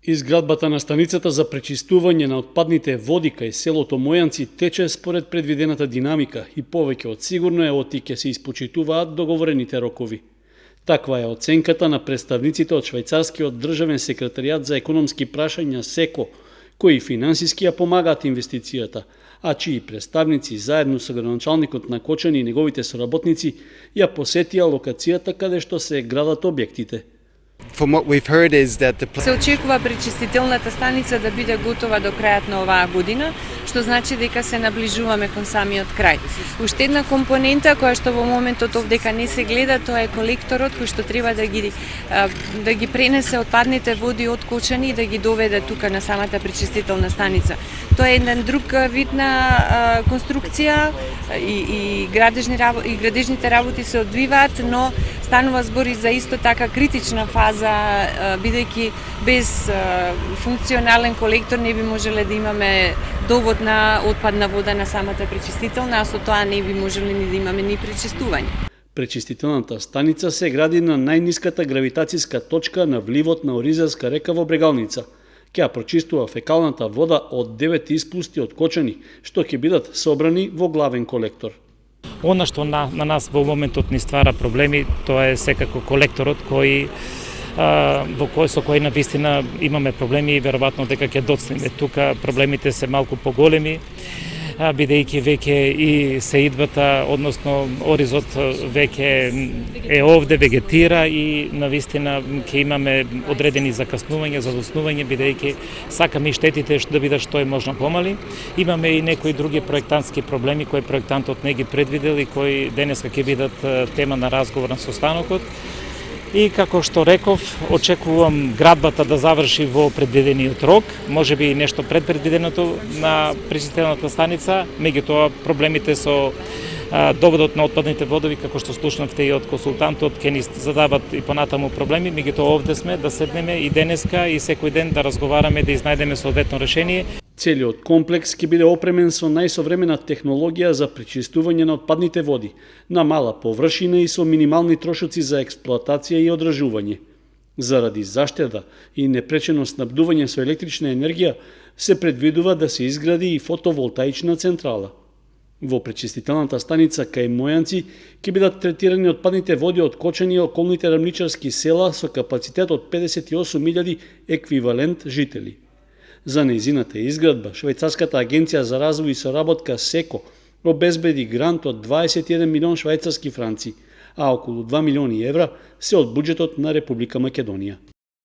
Изградбата на станицата за пречистување на отпадните води кај селото Мојанци тече според предвидената динамика и повеќе од сигурно е оти ќе се испочитуваат договорените рокови. Таква е оценката на представниците од швајцарскиот државен секретаријат за економски прашања СЕКО, кои финансиски ја помагаат инвестицијата, а чии представници заедно со градоначалникот на Кочани и неговите соработници ја посетија локацијата каде што се градат објектите. Се очекува пречистителната станица да биде готова до крајот на оваа година, што значи дека се наближуваме кон самиот крај. Уште една компонента која што во моментот овдека не се гледа, тоа е колекторот кој што треба да ги пренесе отпадните води од Кочани и да ги доведе тука на самата пречистителна станица. Тоа е еден друг вид на конструкција и градежните работи се одвиваат, но станува збор и за исто така критична фаза, бидејќи без функционален колектор не би можеле да имаме довод на отпадна вода на самата пречистителна, а со тоа не би можеле ни да имаме ни пречистување. Пречистителната станица се гради на најниската гравитацијска точка на вливот на Оризарска река во Брегалница. Ќе прочистува фекалната вода од 9 испусти од Кочани, што ќе бидат собрани во главен колектор. Она што на нас во моментот ни ствара проблеми, тоа е секако колекторот со кој навистина имаме проблеми и веројатно дека ќе доцнеме. Тука проблемите се малку поголеми, бидејќи веќе и сеидбата, односно оризот веќе е овде, вегетира и навистина ќе имаме одредени закаснувања, задоснување, бидејќи сакаме и штетите да бидат што е можно помали. Имаме и некои други проектантски проблеми кои проектантот не ги предвидел и кои денеска ќе бидат тема на разговор на состанокот. И како што реков, очекувам градбата да заврши во предвидениот рок, можеби и нешто пред предвиденото на пречистителната станица, меѓутоа проблемите со доводот на отпадните водови, како што слушнавте и од консултантот, ќе ни задават и понатаму проблеми, меѓутоа овде сме да седнеме и денеска и секој ден да разговараме, да изнајдеме соодветно решение. Целиот комплекс ќе биде опремен со најсовремена технологија за пречистување на отпадните води, на мала површина и со минимални трошоци за експлоатација и одржување. Заради заштеда и непречено снабдување со електрична енергија, се предвидува да се изгради и фотоволтаична централа. Во пречистителната станица кај Мојанци ќе бидат третирани отпадните води од Кочани и околните рамничарски села со капацитет од 58.000 еквивалент жители. За нејзината изградба, Швајцарската агенција за развој и соработка СЕКО обезбеди грант од 21 милион швајцарски франци, а околу 2 милиони евра се од буџетот на Република Македонија.